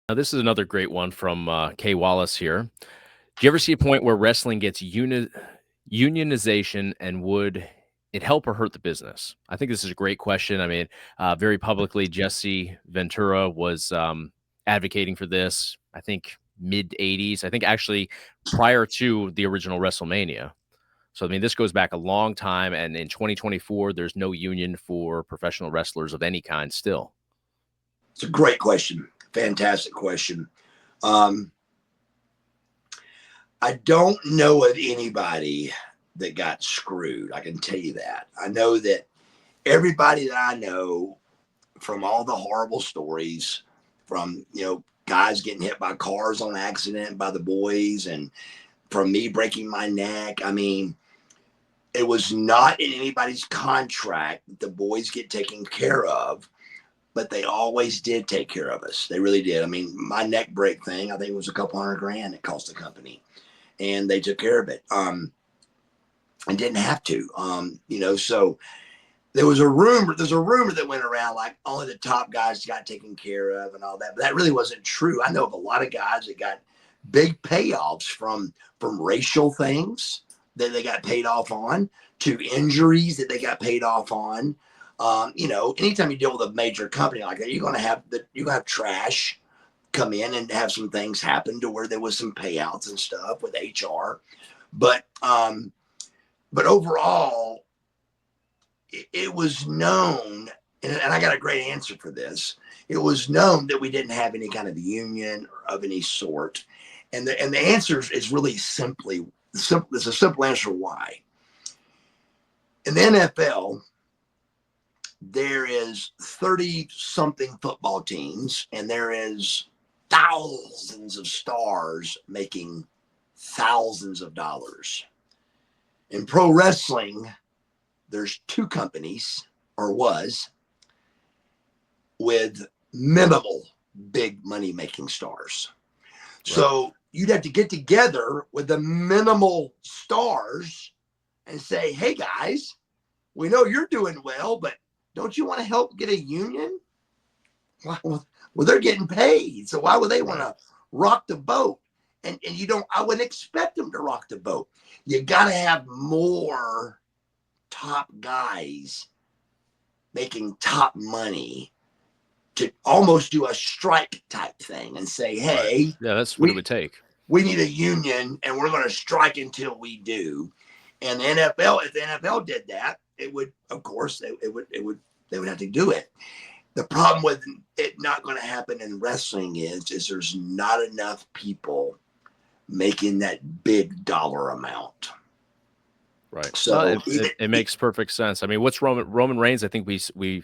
Now, this is another great one from Kay Wallace here. Do you ever see a point where wrestling gets unionization, and would it help or hurt the business? I think this is a great question. I mean, very publicly, Jesse Ventura was advocating for this, I think, mid 80s. I think actually prior to the original WrestleMania. So, I mean, this goes back a long time. And in 2024, there's no union for professional wrestlers of any kind still. It's a great question. Fantastic question. Um, I don't know of anybody that got screwed. I can tell you that. I know that everybody that I know, from all the horrible stories, from guys getting hit by cars on accident by the boys, and from me breaking my neck. I mean, it was not in anybody's contract that the boys get taken care of, but they always did take care of us. They really did. I mean, my neck break thing, I think it was a couple $100,000 it cost the company, and they took care of it. And didn't have to. So there's a rumor that went around like only the top guys got taken care of and all that, but that really wasn't true. I know of a lot of guys that got big payoffs from racial things that they got paid off on, to injuries that they got paid off on. Anytime you deal with a major company like that, you're going to have trash come in and have some things happen to where there was some payouts and stuff with HR. But overall, it was known, and I got a great answer for this. It was known that we didn't have any kind of union of any sort, and the answer is really simply simple. It's a simple answer why. In the NFL, there is 30 something football teams, and there is thousands of stars making thousands of dollars. In pro wrestling, there's two companies, or was, with minimal big money making stars. Right. So you'd have to get together with the minimal stars and say, hey guys, we know you're doing well, but don't you want to help get a union? Well, they're getting paid, so why would they want to rock the boat? And I wouldn't expect them to rock the boat. You got to have more top guys making top money to almost do a strike type thing and say, hey, right. Yeah, that's what it would take. We need a union, and we're going to strike until we do. And the NFL, if the NFL did that, it would, of course, they would have to do it. The problem with it not going to happen in wrestling is there's not enough people making that big dollar amount. Right. So it makes perfect sense. I mean, what's Roman Reigns? I think we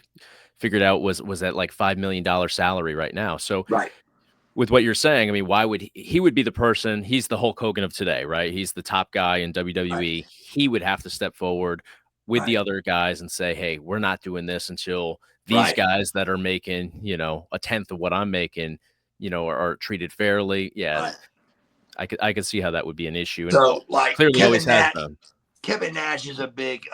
figured out was at like $5 million salary right now. So right. With what you're saying, I mean, why would he would be the person? He's the Hulk Hogan of today, right? He's the top guy in WWE. Right. He would have to step forward with the other guys and say, "Hey, we're not doing this until these guys that are making, a tenth of what I'm making, are treated fairly." Yeah, I could see how that would be an issue. And so, like, clearly always has been. Kevin Nash is a big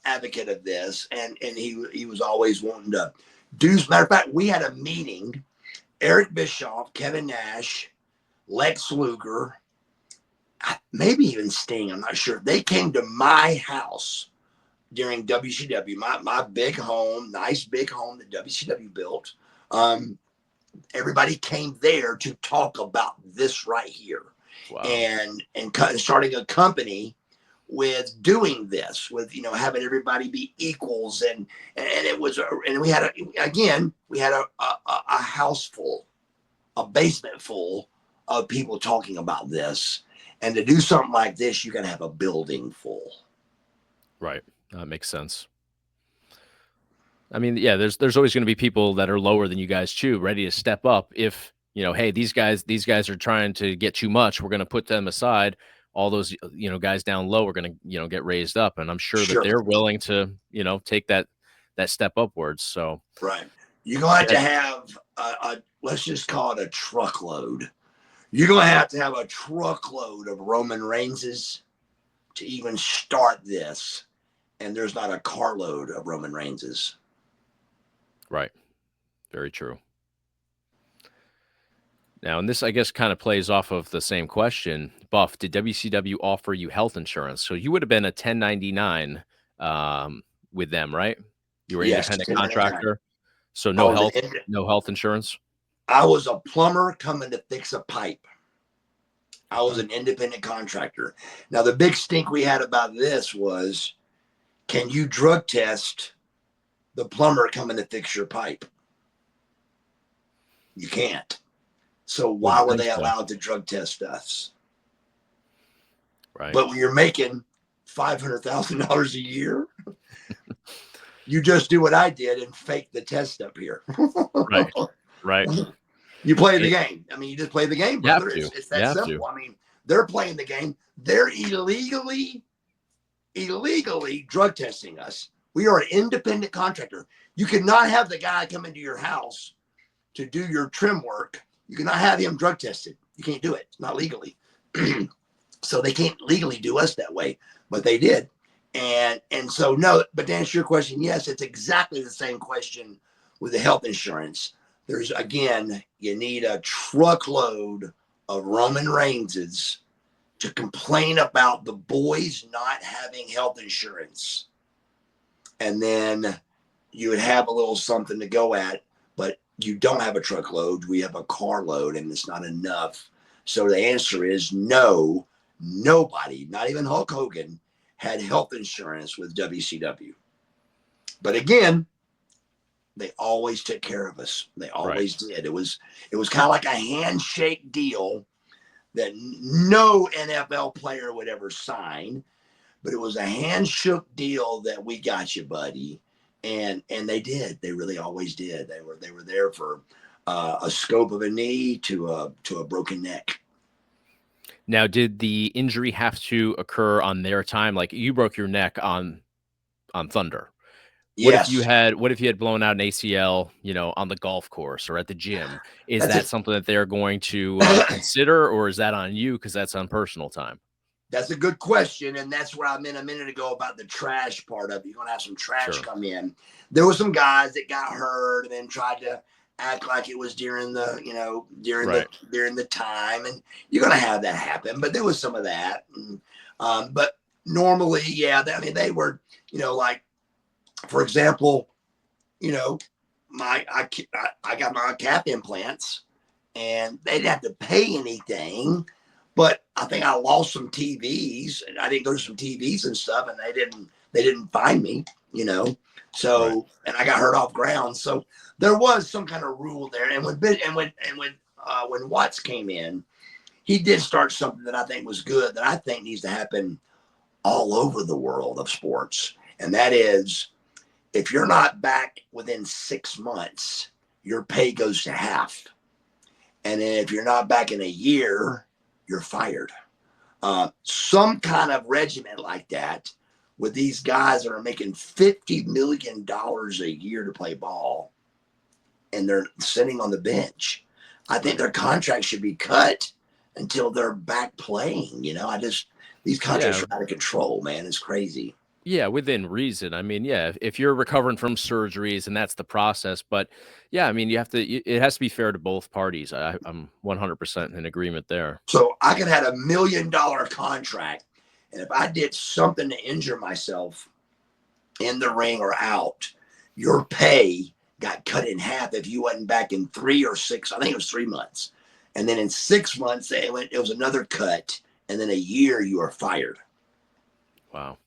advocate of this, and he was always wanting to do. As a matter of fact, we had a meeting. Eric Bischoff, Kevin Nash, Lex Luger, maybe even Sting, I'm not sure. They came to my house during WCW, my big home, nice big home that WCW built. Everybody came there to talk about this right here. Wow. And starting a company with doing this, with having everybody be equals, and it was, and we had a house full, a basement full of people talking about this. And to do something like this, you got to have a building full. Right, that makes sense. I mean, yeah, there's always going to be people that are lower than you guys too, ready to step up. If hey, these guys are trying to get too much, we're going to put them aside. All those guys down low are going to get raised up, and I'm sure that they're willing to take that step upwards. So right, you're going to have a let's just call it a truckload. You're going to have a truckload of Roman Reigns to even start this, and there's not a carload of Roman Reigns. Right, very true. Now, and this, I guess, kind of plays off of the same question. Buff, did WCW offer you health insurance? So you would have been a 1099 with them, right? You were Yes, independent 1099. contractor, so I was an no health insurance. I was a plumber coming to fix a pipe. I was Okay. an independent contractor. Now, the big stink we had about this was, can you drug test the plumber coming to fix your pipe? You can't. So why Wouldn't were think they so. allowed to drug test us? Right. But when you're making $500,000 a year, you just do what I did and fake the test up here. Right. Right. You play the It, game. I mean, you just play the game, you have brother. to. It's You that have to. simple. I mean, they're playing the game. They're illegally drug testing us. We are an independent contractor. You cannot have the guy come into your house to do your trim work. You cannot have him drug tested. You can't do it. It's not legally. So they can't legally do us that way, but they did. And so no, but to answer your question, yes, it's exactly the same question with the health insurance. There's again, you need a truckload of Roman Reignses to complain about the boys not having health insurance. And then you would have a little something to go at, but you don't have a truckload. We have a carload and it's not enough. So the answer is no, nobody, not even Hulk Hogan, had health insurance with WCW. But again, they always took care of us. They Right. always did. It was kind of like a handshake deal that no NFL player would ever sign, but it was a handshake deal that we got you, buddy. And they did. They really always did. They were there for a scope of a knee to a broken neck. Now, did the injury have to occur on their time? Like you broke your neck on Thunder. Yes, What if you had blown out an ACL, on the golf course or at the gym? Is that's that a something that they're going to consider, or is that on you because that's on personal time? that's a good question, and that's where I meant a minute ago about the trash part of it. You're gonna have some trash Sure. come in. There were some guys that got hurt and then tried to act like it was during the Right. during the time, and you're gonna have that happen. But there was some of that. But normally, yeah, I mean they were like for example, you know I got my cap implants, and they didn't have to pay anything. But I think I lost some TVs, and I didn't go to some TVs and stuff, and they didn't find me, you know. Right. So and I got hurt off ground. So there was some kind of rule there. And when Watts came in, he did start something that I think was good, that I think needs to happen all over the world of sports, and that is if you're not back within 6 months, your pay goes to half. And then if you're not back in a year, you're fired. Some kind of regiment like that with these guys that are making $50 million a year to play ball and they're sitting on the bench. I think Right. their contract should be cut until they're back playing. These contracts Yeah. are out of control, man. It's crazy. Yeah, within reason. I mean, yeah, if you're recovering from surgeries and that's the process, but yeah, I mean, it has to be fair to both parties. I'm 100% in agreement there. So I could have $1 million contract. And if I did something to injure myself in the ring or out, your pay got cut in half if you wasn't back in 3 or 6. I think it was 3 months. And then in 6 months, it was another cut. And then a year, you are fired. Wow.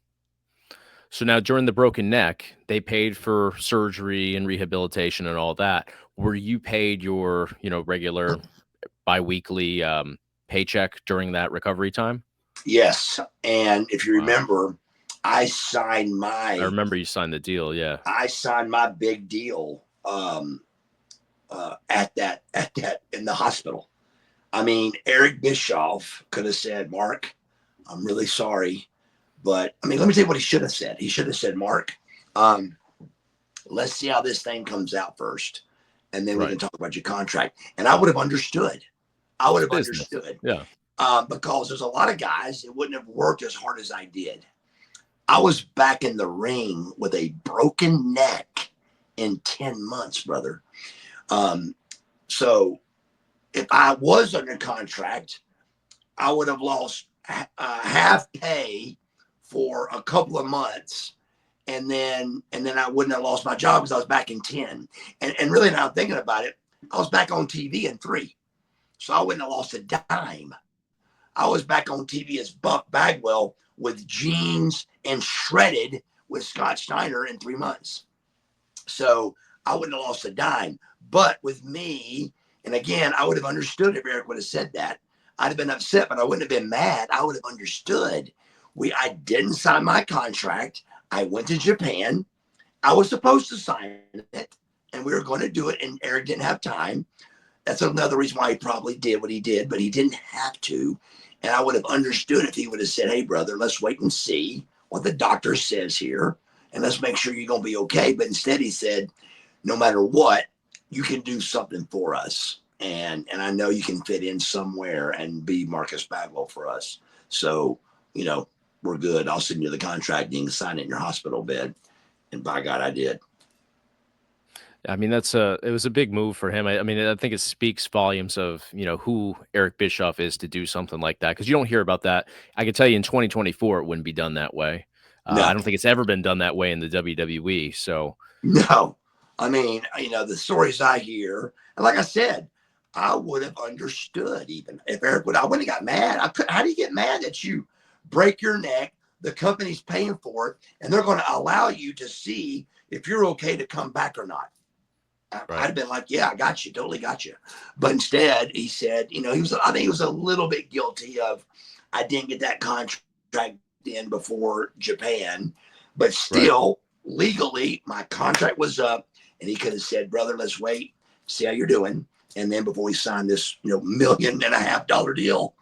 So now during the broken neck, they paid for surgery and rehabilitation and all that. Were you paid your, regular biweekly paycheck during that recovery time? Yes. And if you Wow. remember, I signed I my remember you signed the deal. Yeah. I signed my big deal at that in the hospital. I mean, Eric Bischoff could have said, Mark, I'm really sorry. But I mean, let me tell you what he should have said. He should have said, Mark, um, let's see how this thing comes out first. And then we Right. can talk about your contract. And I would have understood. I would It's have business. understood Yeah. because there's a lot of guys that wouldn't have worked as hard as I did. I was back in the ring with a broken neck in 10 months, brother. Um, so if I was under contract, I would have lost half pay for a couple of months, and then I wouldn't have lost my job because I was back in 10. And really now thinking about it, I was back on TV in 3. So I wouldn't have lost a dime. I was back on TV as Buck Bagwell with jeans and shredded with Scott Steiner in 3 months. So I wouldn't have lost a dime. But with me, and again, I would have understood if Eric would have said that. I'd have been upset, but I wouldn't have been mad. I would have understood. I didn't sign my contract. I went to Japan. I was supposed to sign it, and we were going to do it, and Eric didn't have time. That's another reason why he probably did what he did, but he didn't have to. And I would have understood if he would have said, hey, brother, let's wait and see what the doctor says here, and let's make sure you're going to be okay. But instead, he said, no matter what, you can do something for us. And I know you can fit in somewhere and be Marcus Bagwell for us. So, we're good. I'll send you the contract and you can sign it in your hospital bed. And by God, I did. I mean, it was a big move for him. I mean, I think it speaks volumes of, who Eric Bischoff is to do something like that. Cause you don't hear about that. I can tell you in 2024, it wouldn't be done that way. I No, don't think it's ever been done that way in the WWE. So no. I mean, the stories I hear, and like I said, I would have understood even if Eric would. I wouldn't have got mad. How do you get mad that you break your neck? The company's paying for it, and they're going to allow you to see if you're okay to come back or not. I'd right. have been like, yeah, I got you, totally got you. But instead, he said, I think he was a little bit guilty of, I didn't get that contract in before Japan, but Right. still legally, my contract was up, and he could have said, brother, let's wait, see how you're doing. And then before we sign this, $1.5 million deal,